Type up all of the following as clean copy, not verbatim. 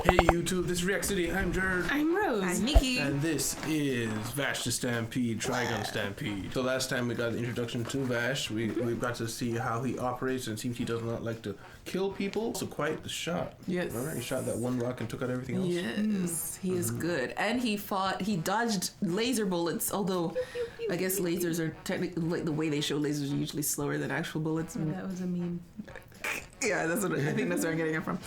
Hey YouTube, this is React City. I'm Jared. I'm Rose. I'm Nikki. And this is Vash the Stampede, Trigun Stampede. So last time we got the introduction to Vash, we got to see how he operates, and it seems he does not like to kill people. So quite the shot. Yes. Remember, he shot that one rock and took out everything else? Yes, he is good. And he dodged laser bullets, although I guess lasers are technically, like the way they show lasers are usually slower than actual bullets. That was a meme. Yeah, that's what I think that's where I'm getting it from.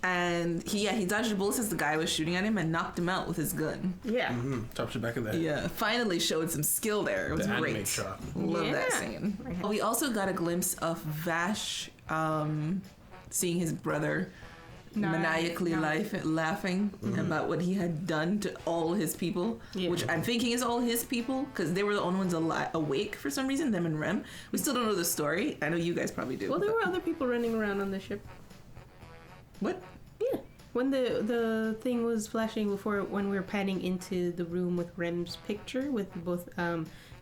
And he dodged the bullets as the guy was shooting at him and knocked him out with his gun. Yeah. Top to back of that. Yeah, finally showed some skill there. It was The great. anime shot. Love that Yeah. scene. We also got a glimpse of Vash seeing his brother maniacally laughing about what he had done to all his people, which I'm thinking is all his people because they were the only ones awake for some reason, them and Rem. We still don't know the story. I know you guys probably do. Well, there were other people running around on the ship. What? Yeah. When the thing was flashing before, when we were panning into the room with Rem's picture with both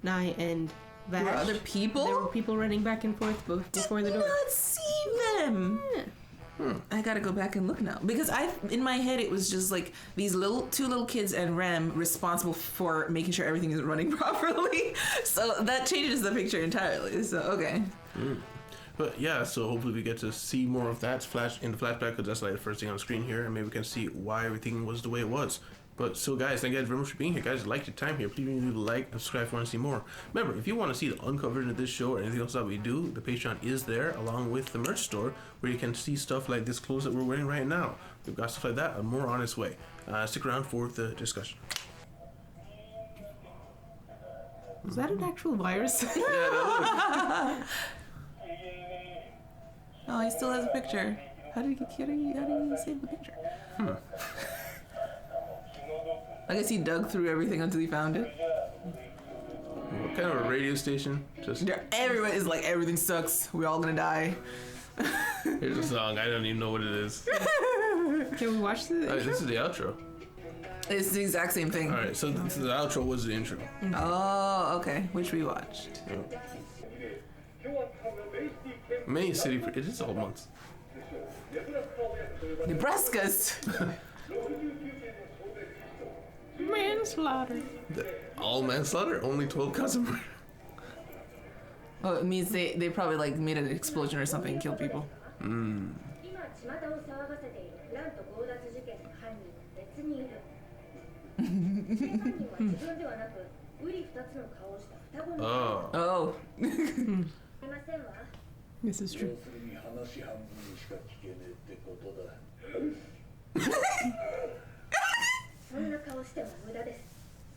Nai and Vash. There were other people? There were people running back and forth both before the door. Did not see them. Yeah. I gotta go back and look now because in my head it was just like these two little kids and Rem responsible for making sure everything is running properly. So that changes the picture entirely. So okay. But yeah, so hopefully we get to see more of that in the flashback because that's like the first thing on screen here, and maybe we can see why everything was the way it was. But so guys, thank you guys very much for being here. Guys, like your time here. Please leave a like and subscribe if you want to see more. Remember, if you want to see the uncut version of this show or anything else that we do, the Patreon is there along with the merch store where you can see stuff like this clothes that we're wearing right now. We've got stuff like that and more on its way. Stick around for the discussion. Was that an actual virus? Yeah, Oh, he still has a picture. How did he save the picture? I guess he dug through everything until he found it. what kind of a radio station? Just Yeah, everyone is like, everything sucks. We're all gonna die. here's a song. I don't even know what it is. Can we watch the Alright, this is the outro. It's the exact same thing. Alright, so the outro was the intro. Oh, okay. Which we watched. Main city. It is all months. Nebraska's. manslaughter? All manslaughter. Only 12 counts of murder. Oh, it means they probably like made an explosion or something and killed people. Oh. Oh. This is true.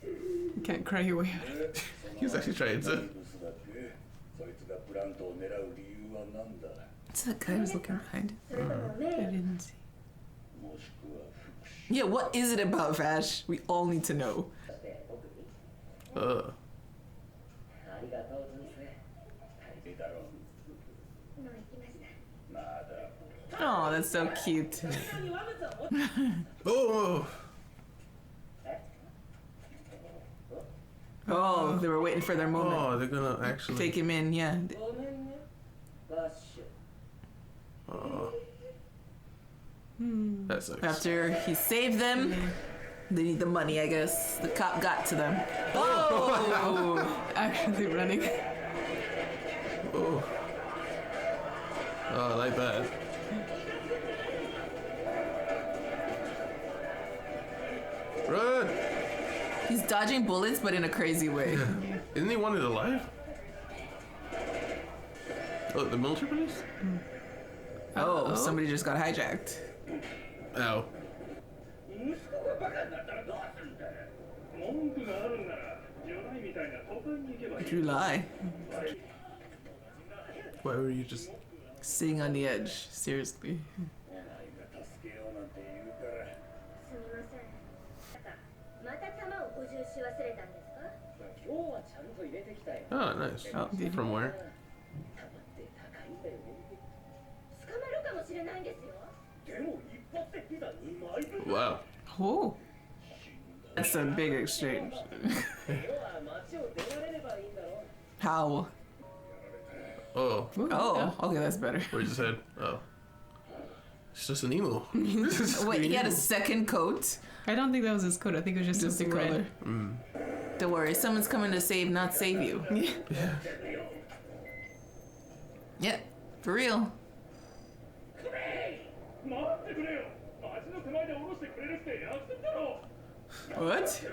You can't cry your way out of it. He was actually trying to. What's that guy who's looking behind? I didn't see. Yeah, what is it about Vash? We all need to know. Oh, that's so cute. Oh. Oh, they were waiting for their moment. Oh, they're gonna actually Take him in, yeah. Oh. That sucks. After he saved them, they need the money, I guess. The cop got to them. Oh! Actually running. Oh. Oh, I like that. Run! He's dodging bullets, but in a crazy way. Yeah. Isn't he wanted alive? Oh, the military police? Oh, somebody just got hijacked. Ow. July. Why were you just... Sitting on the edge, seriously. Oh, nice. Oh, did From where? Wow. Oh. That's a big exchange. How? Oh, Oh, okay, that's better. where's his head? Oh. It's just an emo. Wait, he had a second coat? I don't think that was his coat. I think it was just Just the something color. red. Don't worry, someone's coming to save, not save you. Yeah. Yeah, for real. What?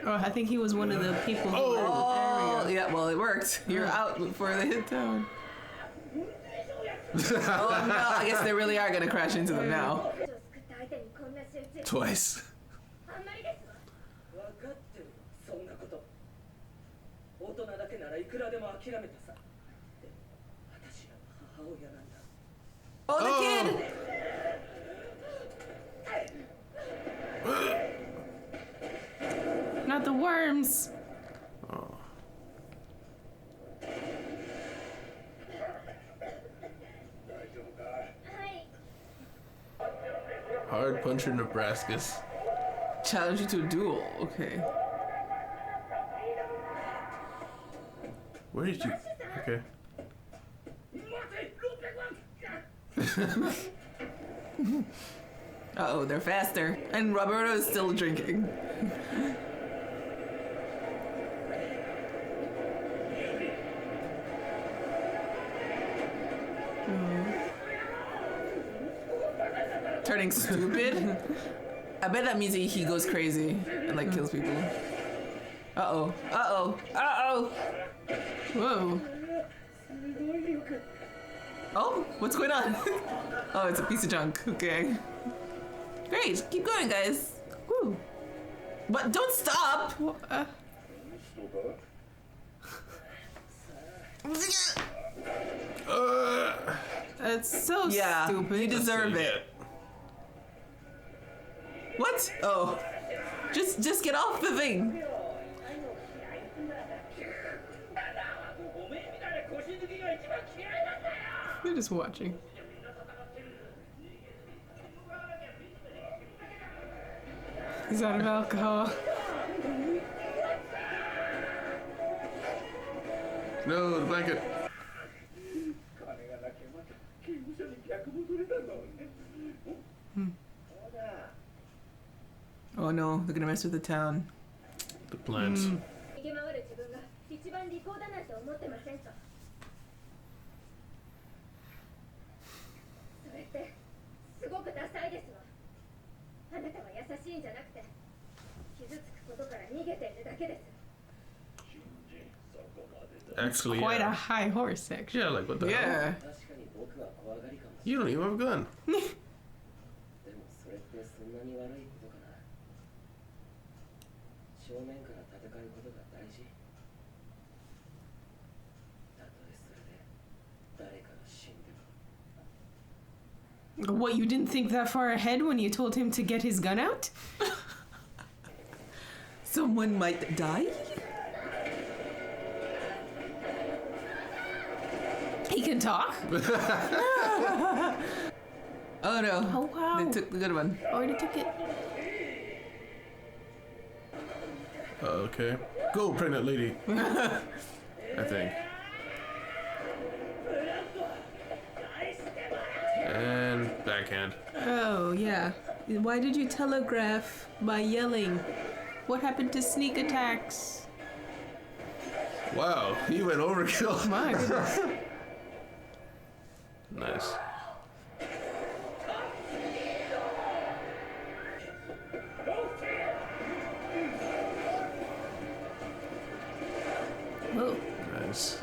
Oh, I think he was one of the people who were in the Oh, area. yeah, well, it worked. You're out before they hit town. Oh, no, I guess they really are going to crash into them now. Twice. 分かってるそんなこと大人だけならいくらでも諦めたさでも私らは母親なんだ Oh, the kid! Not the worms. Oh. Hard puncher Nebraska's. Challenge you to a duel. Okay. Where did you? Okay. Uh-oh, they're faster. And Roberto is still drinking. Turning stupid? I bet that means he goes crazy and like kills people. Uh-oh. Uh-oh. Uh-oh. Whoa. Oh, what's going on? Oh, it's a piece of junk. Okay. Great. Keep going, guys. Woo. But don't stop. Well, that's so Yeah, stupid. you deserve it. What? Oh. Just get off the thing. They're just watching. He's out of alcohol. No, the blanket. Oh no, they're gonna mess with the town. The plants. 逃げ回る自分が一番利口だなんて思ってませんかそれってすごくダサいですわあなたは優しいんじゃなくて傷つくことから逃げているだけです Actually, Quite a yeah. high horse, actually. Yeah, like what the hell? Yeah. 確かに僕は怖がりかもし You don't even have a gun. れないでもそれってそんなに悪いことかな正面から戦うことが大事たとえそれで誰かが死んでも What, you didn't think that far ahead when you told him to get his gun out? Someone might die? He can talk? Oh no. Oh, wow. They took the good one. Already took it. Okay. Go, pregnant lady. I think. And backhand. Oh, yeah. Why did you telegraph by yelling? What happened to sneak attacks? Wow, he went overkill. My goodness. Nice. Whoa. Nice.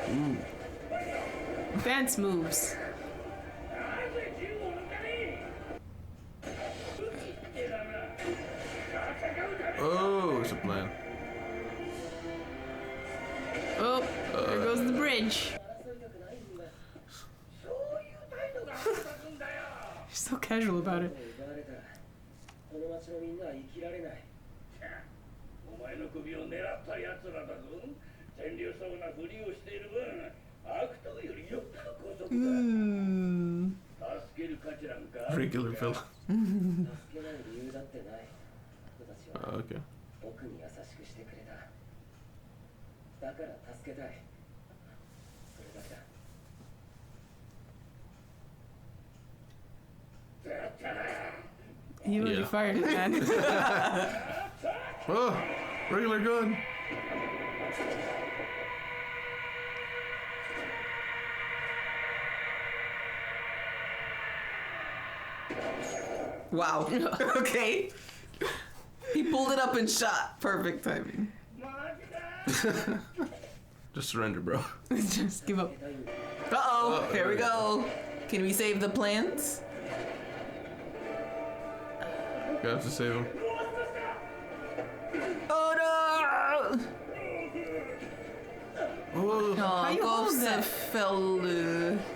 Ooh. Dance moves. Oh, it's a plan. Oh, there goes the bridge. 争いたくないんだそういう態度が腹立つんだよ You're so casual about it. 奪われたらこの町のみんなは生きられないお前の首を狙った奴らだぞ天竜そうなふりをしている分悪党よりよっぽど姑息だ Hmm. 助ける価値なんかある Regular villain. 助けない理由だってない人たちは Okay. 僕に優しくしてくれただから助けたい He already Yeah. fired it, man. Oh, regular gun. Wow. Okay. He pulled it up and shot. Perfect timing. Just surrender, bro. Just give up. Uh-oh. Here we go. Can we save the plants? You have to save him. Oh no! Oh, How you hold that? Fell. okay,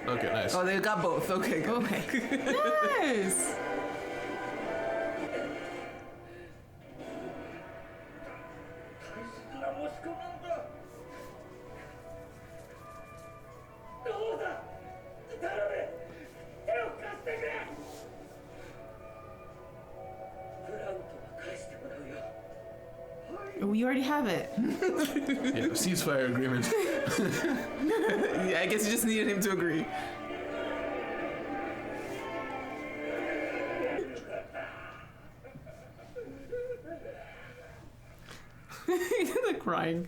nice. Oh, they got both. Okay, good. Okay. Nice. We already have it. Yeah, ceasefire agreement. Yeah, I guess you just needed him to agree. They're crying.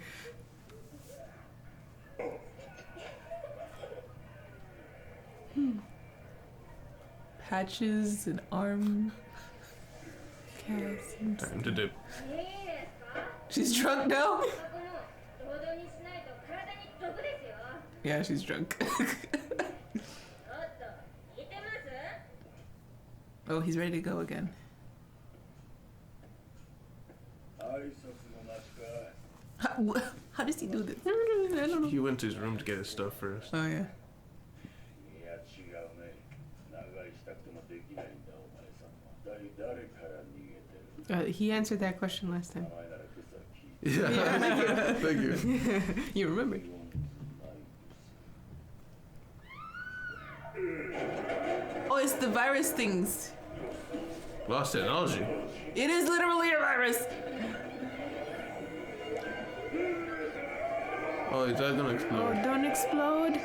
Patches and arm casts. And Time to dip. She's drunk now? 労働にしないと体に毒ですよ。 Yeah, she's drunk. ちょっと聞いてます？ Oh, he's ready to go again. How does he do this? I don't know. He went to his room to get his stuff first. Oh, yeah. He answered that question last time. Yeah, thank you. You remember? Oh, it's the virus things. Lost technology. It is literally a virus. Oh, is that gonna Oh, explode? don't explode.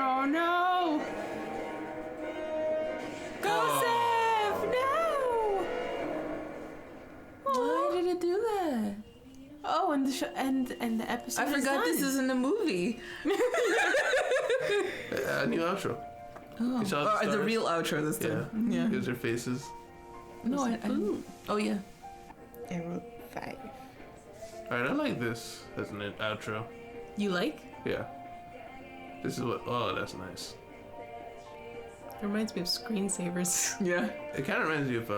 Oh no! Gossip! No! Why did it do that? Oh, and the and the episode. I forgot this is in the movie. New outro. Oh, You saw the the stars? real outro this Yeah. time. Yeah. Here's their faces. No, oh yeah. I wrote 5. Alright, I like this as an outro. You like? Yeah. This is what. Oh, that's nice. It reminds me of screensavers. Yeah. It kind of reminds me of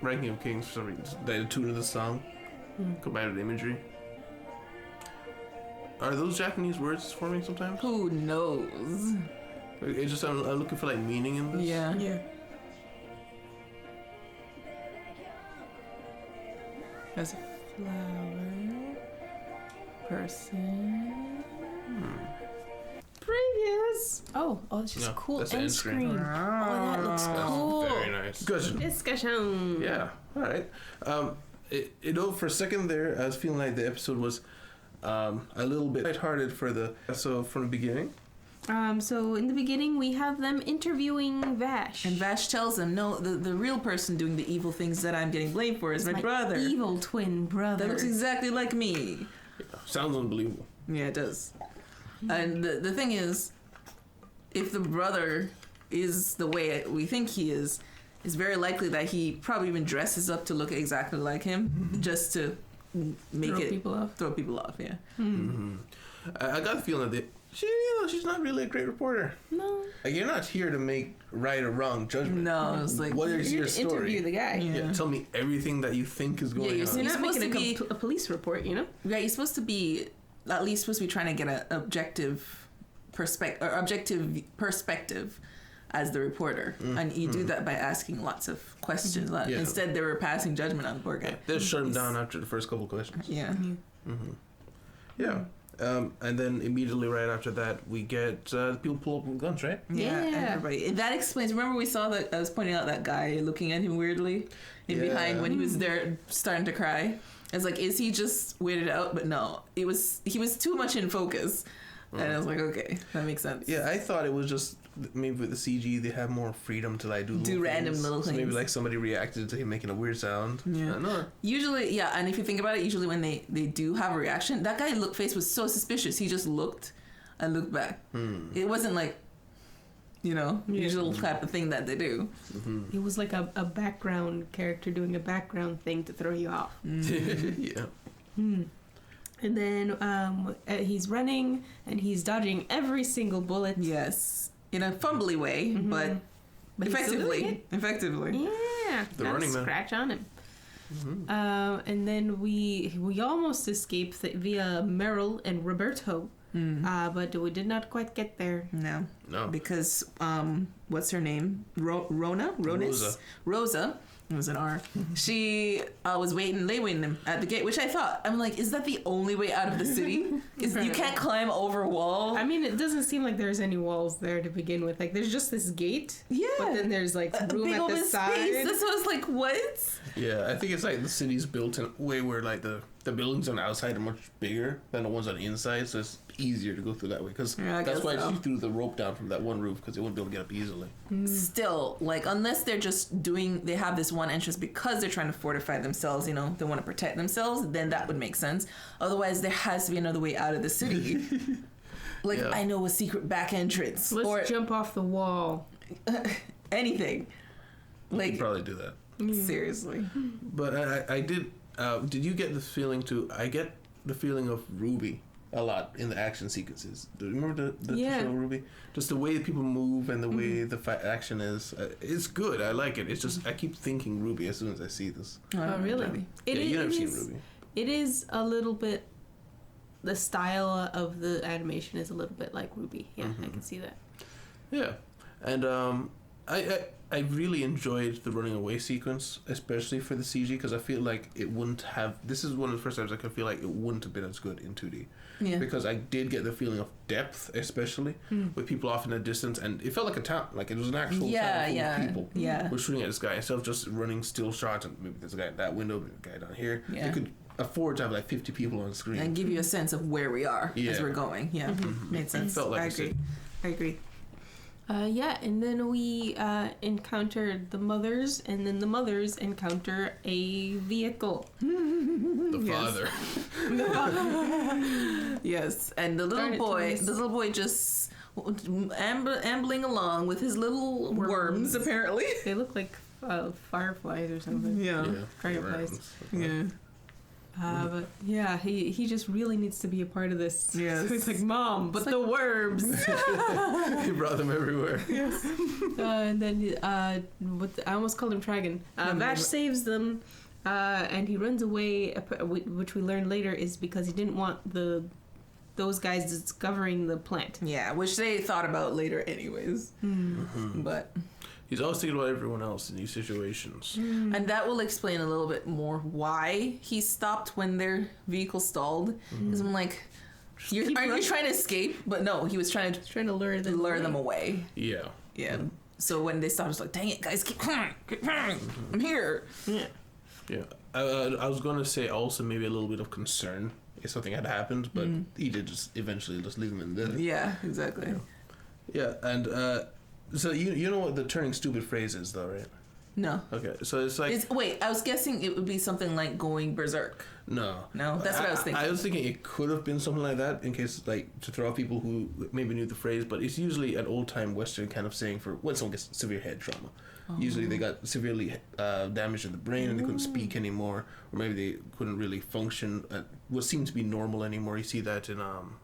Ranking of Kings for some reason. The tune of the song combined with imagery. Are those Japanese words forming sometimes? Who knows? It's just I'm looking for like meaning in this. Yeah. Yeah. There's a flower. Person. Previous. Oh, it's just No, cool that's the end end screen. screen. Oh, that looks That's cool. very nice. Good. Discussion. Yeah. All right. For a second there, I was feeling like the episode was a little bit lighthearted so from the beginning. So in the beginning, we have them interviewing Vash. And Vash tells him, no, the real person doing the evil things that I'm getting blamed for is my brother. Evil twin brother. That looks exactly like me. Sounds unbelievable. Yeah, it does. And the thing is, if the brother is the way we think he is, it's very likely that he probably even dresses up to look exactly like him just to make throw people off. Yeah. Mm-hmm. I got the feeling that she's not really a great reporter. No. Like, you're not here to make right or wrong judgment. No, it's like what is You're your to story? interview the guy. Yeah. Yeah, tell me everything that you think is going you're on. You're not supposed making to be a police report, you know? Yeah, you're supposed to be at least trying to get an objective perspective as the reporter, and you do that by asking lots of questions. Yeah. Instead, they were passing judgment on the poor guy. They'll shut him down after the first couple questions. Yeah. Yeah. And then immediately right after that, we get people pull up with guns, right? Yeah, Yeah. everybody. That explains. Remember, we saw that I was pointing out that guy looking at him weirdly in behind when he was there starting to cry. It's like, is he just weirded out? But no, he was too much in focus. And I was like, okay, that makes sense. Yeah, I thought it was just maybe with the CG they have more freedom to like do random little so things. maybe like somebody reacted to him making a weird sound. Yeah. No. Usually, yeah, and if you think about it, usually when they do have a reaction, that guy face was so suspicious. He just looked and looked back. It wasn't like, usual type of thing that they do. It was like a background character doing a background thing to throw you off. Yeah. And then he's running and he's dodging every single bullet. Yes, in a fumbly way, but he's still doing it. effectively. Yeah, The got a running man. scratch on him. And then we almost escaped via Meryl and Roberto, but we did not quite get there. No, because what's her name? Rosa. It was an R. She was waiting him at the gate, which I thought, I'm like, is that the only way out of the city? You can't climb over a wall? I mean, it doesn't seem like there's any walls there to begin with. Like, there's just this gate. Yeah. But then there's like room big at the open side. space. That's what I was like, what? Yeah, I think it's like the city's built in a way where like the buildings on the outside are much bigger than the ones on the inside, so it's easier to go through that way. Because that's why she threw the rope down from that one roof, because they wouldn't be able to get up easily. Still, like, unless they're just they have this one entrance because they're trying to fortify themselves, they want to protect themselves, then that would make sense. Otherwise, there has to be another way out of the city. I know a secret back entrance. Let's jump off the wall. Anything. You could probably do that. Seriously. But I did. Did you get the feeling too? I get the feeling of Ruby a lot in the action sequences. Do you remember the show Ruby? Just the way people move and the way the action is. It's good. I like it. It's just I keep thinking Ruby as soon as I see this. Oh, really? You've never seen Ruby. It is a little bit. The style of the animation is a little bit like Ruby. Yeah, I can see that. Yeah, and I really enjoyed the running away sequence, especially for the CG, because I feel like it wouldn't have. This is one of the first times I could feel like it wouldn't have been as good in 2D. Yeah. Because I did get the feeling of depth, especially with people off in the distance, and it felt like a town, like it was an actual town full of people. Yeah. Were shooting at this guy instead of just running still shots, and maybe there's a guy in that window, maybe a guy down here. Yeah. They could afford to have like 50 people on the screen and give you a sense of where we are as we're going. Yeah, made sense. It felt like I agree. And then we encountered the mothers, and then the mothers encounter a vehicle. The father. Yes, and the little boy just ambling along with his little worms apparently. They look like fireflies or something. Yeah. Fireflies. Yeah. But yeah, he just really needs to be a part of this. Yes. So he's like, Mom, but the worms. He brought them everywhere. Yes. And then I almost called him Trigun. Vash saves them, and he runs away, which we learn later is because he didn't want those guys discovering the plant. Yeah, which they thought about later anyways. But he's always thinking about everyone else in these situations. And that will explain a little bit more why he stopped when their vehicle stalled. Because I'm like, aren't you trying to escape? But no, he was trying to lure them away. Yeah. Yeah. So when they stopped, it's like, dang it, guys, keep coming. I'm here. Yeah. Yeah. I was going to say also maybe a little bit of concern if something had happened, but he did just eventually just leave them in there. Yeah, exactly. Yeah, and so you know what the turning stupid phrase is, though, right? No. Okay, so it's like... Wait, I was guessing it would be something like going berserk. No, that's what I was thinking. I was thinking it could have been something like that, in case, like, to throw off people who maybe knew the phrase, but it's usually an old-time Western kind of saying for when someone gets severe head trauma. Usually they got severely damaged in the brain and they couldn't speak anymore, or maybe they couldn't really function at what seemed to be normal anymore. You see that in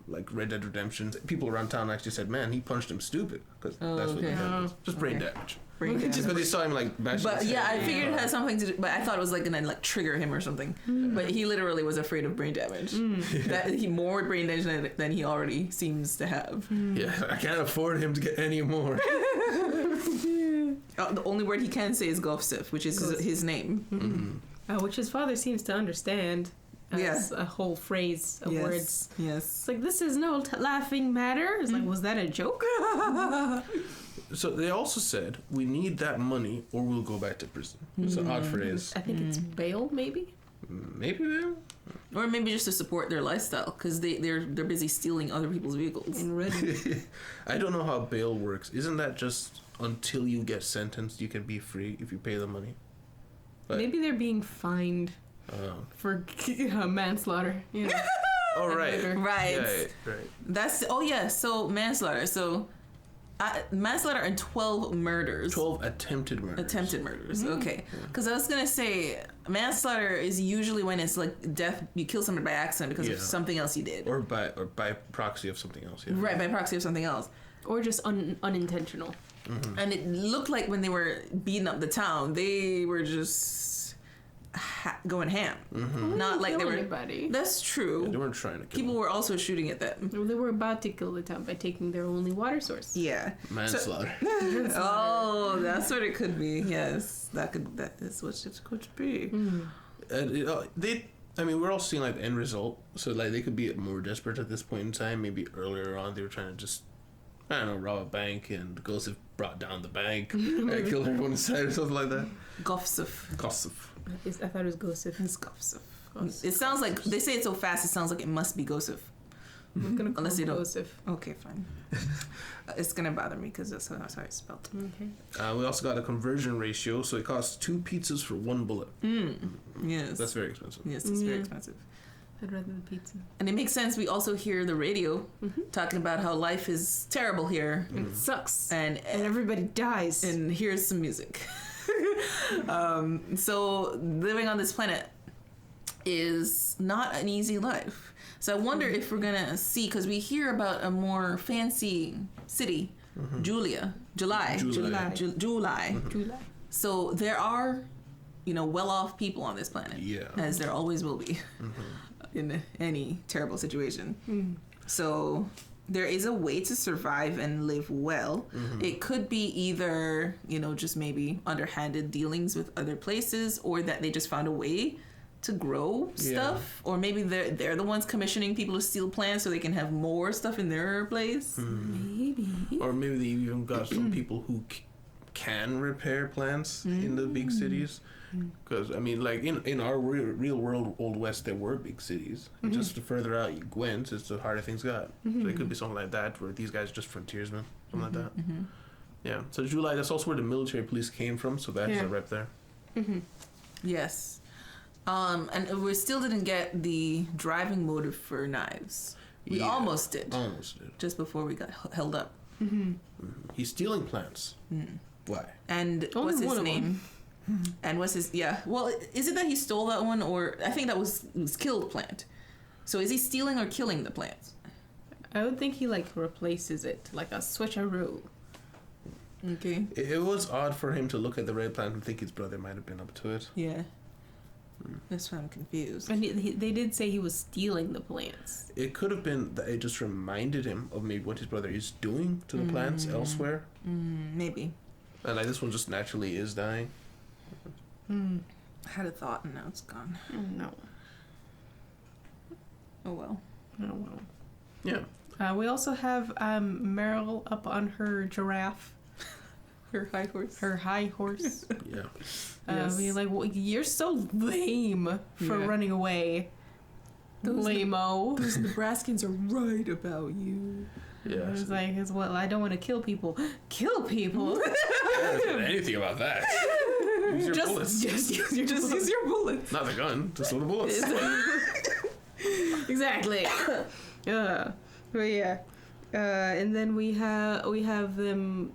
like Red Dead Redemption. People around town actually said, "Man, he punched him stupid," because that's what they had. Just brain damage. Just because they saw him like bashing. But his yeah, head. I figured it had something to do. But I thought it was like gonna like trigger him or something. But he literally was afraid of brain damage. That he more brain damage than he already seems to have. Yeah, I can't afford him to get any more. The only word he can say is Gofsif, which is his name. Which his father seems to understand as a whole phrase of words. Yes. It's like, this is no laughing matter. It's like, was that a joke? So they also said, we need that money or we'll go back to prison. It's an odd phrase. I think it's bail, maybe? Maybe bail? Or maybe just to support their lifestyle, because they're busy stealing other people's vehicles. In red. I don't know how bail works. Isn't that just until you get sentenced, you can be free if you pay the money? But, Maybe they're being fined for manslaughter. You know? oh, right. Right. Yeah, right. That's so manslaughter. So manslaughter and 12 murders. 12 attempted murders. Attempted murders. Okay. Because I was gonna say manslaughter is usually when it's like death. You kill somebody by accident because of something else you did, or by proxy of something else. Yeah. Right, by proxy of something else, or just unintentional. Mm-hmm. And it looked like when they were beating up the town, they were just going ham. Mm-hmm. Not like they were. Anybody. That's true. Yeah, they weren't trying to kill People them. were also shooting at them. They were about to kill the town by taking their only water source. Yeah. Manslaughter. Oh, that's what it could be. Yes, that is what it could be. And we're all seeing like the end result. So like they could be more desperate at this point in time. Maybe earlier on they were trying to just, I don't know, rob a bank, and the ghosts have brought down the bank and killed everyone inside or something like that. Gossip. I thought it was Gosif. It's gossip. It sounds like they say it so fast. It sounds like it must be gossip. I'm gonna call Unless you it don't. Gosif. Okay, fine. It's gonna bother me because that's how it's spelled. Okay. We also got a conversion ratio, so it costs 2 pizzas for 1 bullet. Yes. That's very expensive. Yes, it's very expensive. I'd rather the pizza. And it makes sense. We also hear the radio talking about how life is terrible here. It sucks. And everybody dies. And here's some music. So living on this planet is not an easy life. So I wonder if we're gonna see, because we hear about a more fancy city, July. So there are, well-off people on this planet. Yeah. As there always will be in any terrible situation. So there is a way to survive and live well. It could be either, just maybe underhanded dealings with other places, or that they just found a way to grow stuff, or maybe they're the ones commissioning people to steal plants so they can have more stuff in their place. Maybe. Or maybe they even got some people who can repair plants in the big cities. Because, like, in our real world, Old West, there were big cities. Just the further out you went, it's the harder things got. So it could be something like that, where these guys are just frontiersmen, something like that. Yeah. So July, that's also where the military police came from, so that's a rep there. Yes. And we still didn't get the driving motive for Knives. We almost did. Almost did. Just before we got held up. He's stealing plants. Why? And Only what's his one of name? And what's his... Yeah. Well, is it that he stole that one, or... I think that was killed plant. So is he stealing or killing the plants? I would think he, replaces it, like a switcheroo. Okay. It was odd for him to look at the red plant and think his brother might have been up to it. Yeah. That's why I'm confused. And they did say he was stealing the plants. It could have been that it just reminded him of maybe what his brother is doing to the plants elsewhere. Maybe. And this one just naturally is dying. I had a thought and now it's gone. No. Oh well. Oh well. Yeah. We also have Meryl up on her giraffe. Her high horse. Her high horse. Yeah. Yes. Being like, well, you're so lame for running away. Lame-o. Those Nebraskans are right about you. Yeah. It's like, well, I don't want to kill people. Kill people? Anything about that. Use your bullets. Just use your bullets. Not the gun, just little bullets. Exactly. But yeah. And then we have them.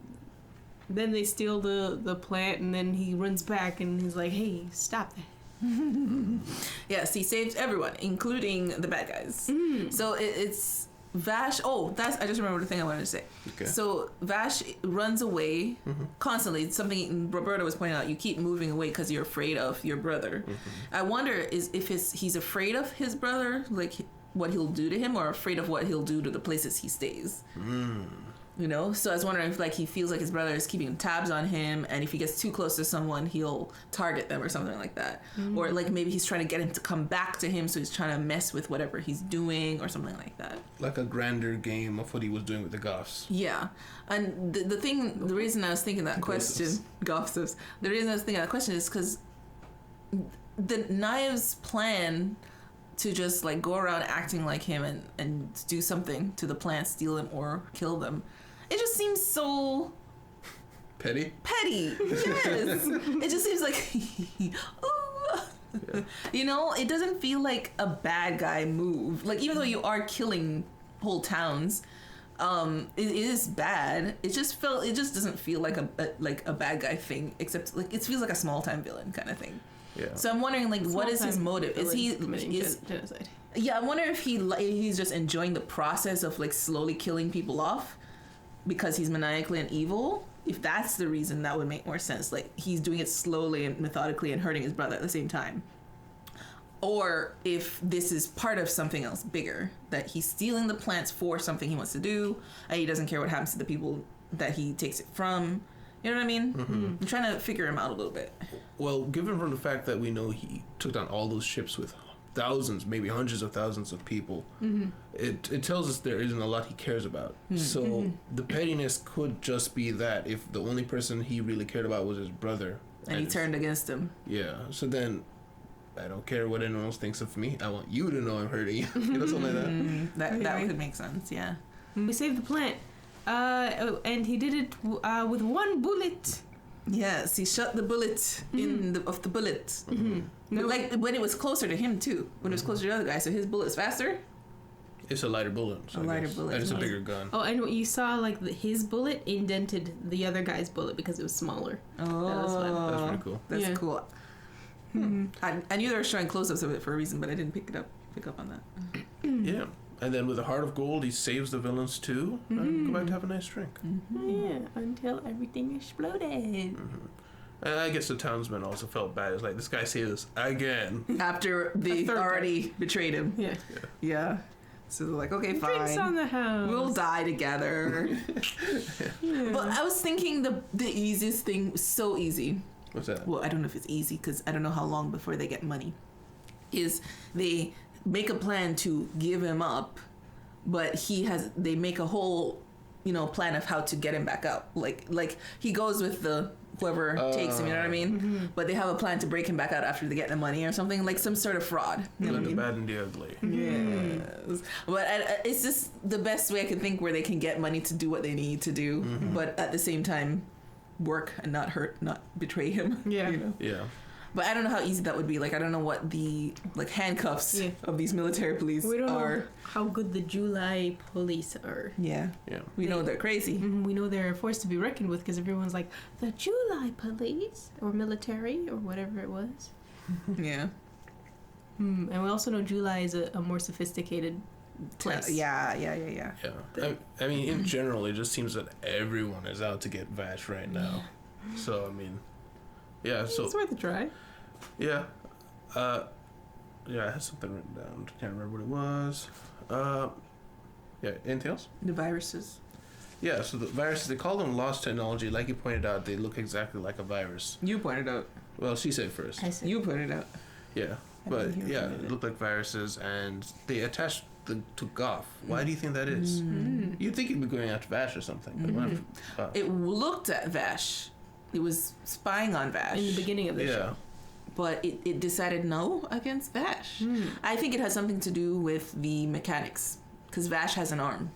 Then they steal the plant, and then he runs back, and he's like, "Hey, stop that!" Yes, he saves everyone, including the bad guys. So it's Vash. Oh, I just remembered the thing I wanted to say. Okay. So Vash runs away constantly. Something Roberta was pointing out. You keep moving away because you're afraid of your brother. I wonder if he's afraid of his brother, like what he'll do to him, or afraid of what he'll do to the places he stays. So I was wondering if he feels like his brother is keeping tabs on him, and if he gets too close to someone, he'll target them or something like that. Or maybe he's trying to get him to come back to him, so he's trying to mess with whatever he's doing or something like that. Like a grander game of what he was doing with the Goths. Yeah. And the reason I was thinking that question, Goths, the reason I was thinking that question is because the Knives' plan to just like go around acting like him and do something to the plant, steal them or kill them. It just seems so Petty? petty. Yes. It just seems like, ooh. You know, it doesn't feel like a bad guy move. Like, even though you are killing whole towns, it is bad. It just doesn't feel like a bad guy thing, except like it feels like a small time villain kind of thing. Yeah. So I'm wondering, like, what is his motive? Is he genocide? Yeah, I wonder if he's just enjoying the process of like slowly killing people off because he's maniacally and evil. If that's the reason, that would make more sense. Like, he's doing it slowly and methodically and hurting his brother at the same time. Or if this is part of something else bigger, that he's stealing the plants for something he wants to do, and he doesn't care what happens to the people that he takes it from. You know what I mean? Mm-hmm. I'm trying to figure him out a little bit. Well, given from the fact that we know he took down all those ships with thousands, maybe hundreds of thousands of people, it tells us there isn't a lot he cares about. So the pettiness could just be that if the only person he really cared about was his brother. And he turned against him. Yeah. So then, I don't care what anyone else thinks of me. I want you to know I'm hurting you. You know, something like that. That could make sense, yeah. We saved the plant. And he did it with one bullet. Yes, he shot the bullet of the bullet. Mm-hmm. No. Like when it was closer to him too. When it was closer to the other guy, so his bullet's faster. It's a lighter bullet. So A lighter bullet. And it's a bigger gun. Oh, and you saw like his bullet indented the other guy's bullet because it was smaller. Oh, That was fun. That's pretty cool. That's Yeah. cool. I knew they were showing close-ups of it for a reason, but I didn't pick up on that. Yeah. And then with a heart of gold, he saves the villains too. And go back to have a nice drink. Yeah, until everything exploded. And I guess the townsmen also felt bad. It's like, this guy saved us again. After they third already betrayed him. Yeah. Yeah. So they're like, okay, Drinks on fine. the house. We'll die together. Yeah. But I was thinking the easiest thing was so easy. What's that? Well, I don't know if it's easy because I don't know how long before they get money. Is they make a plan to give him up, but they make a whole, plan of how to get him back up. Like he goes with the whoever takes him, you know what I mean? But they have a plan to break him back out after they get the money or something, like some sort of fraud. You know what I The mean? bad and the ugly. Yes. But it's just the best way I can think where they can get money to do what they need to do, but at the same time work and not hurt, not betray him. Yeah. Yeah. But I don't know how easy that would be. Like, I don't know what the handcuffs of these military police We don't are. know how good the July police are. Yeah. Yeah. We know they're crazy. We know they're a force to be reckoned with because everyone's like, the July police or military or whatever it was. Yeah. And we also know July is a more sophisticated place. Yeah. Yeah. I mean, in general, it just seems that everyone is out to get Vash right now. So, I mean, yeah, so... It's worth a try. Yeah. Yeah, I had something written down. Can't remember what it was. Yeah, anything else? The viruses. Yeah, so the viruses, they call them lost technology. Like you pointed out, they look exactly like a virus. You pointed out. Well, she said first. I see. You pointed out. Yeah, but yeah, it looked like viruses, and they attached to Goff. Why do you think that is? You'd think it'd be going after Vash or something. But went after Goff. It looked at Vash. It was spying on Vash. In the beginning of the show. But it decided no against Vash. I think it has something to do with the mechanics. Because Vash has an arm.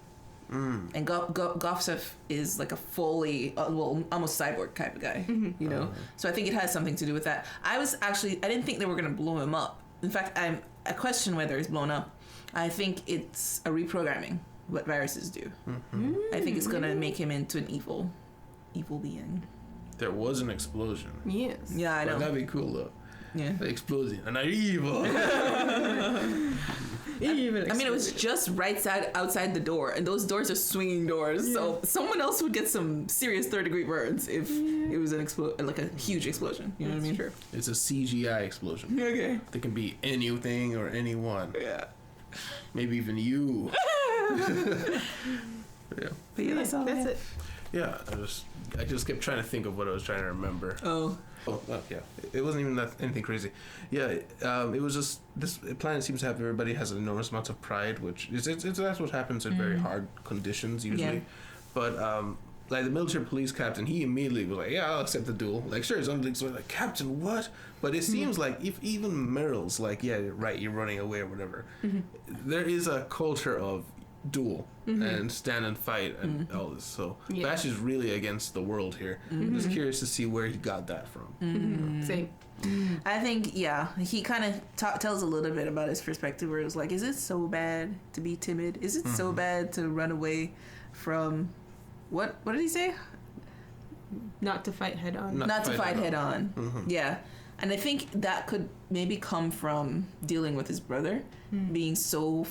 And Goffsef is like a fully, almost cyborg type of guy, you know? So I think it has something to do with that. I didn't think they were going to blow him up. In fact, I question whether he's blown up. I think it's a reprogramming, what viruses do. I think it's going to make him into an evil being. There was an explosion. Yes. Yeah, I know. That'd be cool, though. Yeah. The explosion. And I'm evil. I mean, it was just right outside the door, and those doors are swinging doors. Yeah. So someone else would get some serious third-degree burns if it was like a huge explosion. You know what I mean? Sure. It's a CGI explosion. Okay. They can be anything or anyone. Yeah. Maybe even you. Yeah. But yeah, that's it. Yeah, I just kept trying to think of what I was trying to remember. Oh, yeah. It wasn't even anything crazy. Yeah, it was just this planet seems to have everybody has an enormous amount of pride, which is that's what happens in very hard conditions usually. Yeah. But like the military police captain, he immediately was like, "Yeah, I'll accept the duel." Like, sure, his underlings were like, "Captain, what?" But it seems like if even Meryl's like, "Yeah, right, you're running away or whatever," there is a culture of duel and stand and fight and all this. So Vash is really against the world here. I'm just curious to see where he got that from. Same. I think, he kind of tells a little bit about his perspective where it was like, is it so bad to be timid? Is it so bad to run away from, what did he say? Not to fight head on. Not to fight head on. Yeah. And I think that could maybe come from dealing with his brother being so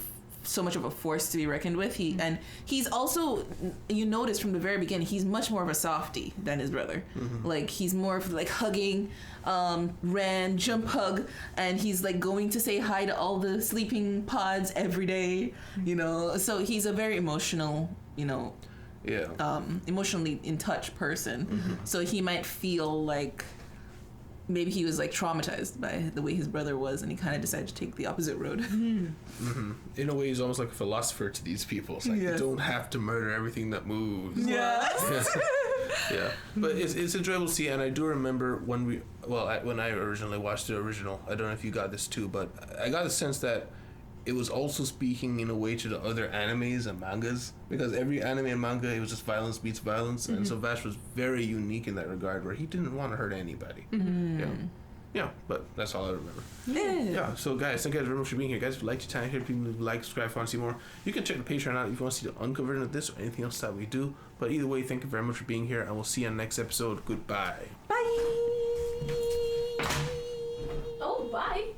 much of a force to be reckoned with. And he's also, you notice from the very beginning, he's much more of a softie than his brother. Like, he's more of like hugging, Ran, jump hug, and he's like going to say hi to all the sleeping pods every day, you know. So he's a very emotional, you know, emotionally in touch person. So he might feel like maybe he was like traumatized by the way his brother was, and he kind of decided to take the opposite road. In a way, he's almost like a philosopher to these people. It's like, you don't have to murder everything that moves. Yeah, but it's enjoyable to see, and I do remember when I originally watched the original, I don't know if you got this too, but I got the sense that it was also speaking in a way to the other animes and mangas, because every anime and manga, it was just violence beats violence, and so Vash was very unique in that regard, where he didn't want to hurt anybody. Yeah, but that's all I remember. Yeah, so guys, thank you guys very much for being here. Guys, if you like your time here, please like, subscribe if you want to see more. You can check the Patreon out if you want to see the uncut version of this or anything else that we do. But either way, thank you very much for being here, and we'll see you on the next episode. Goodbye. Bye. Oh, bye.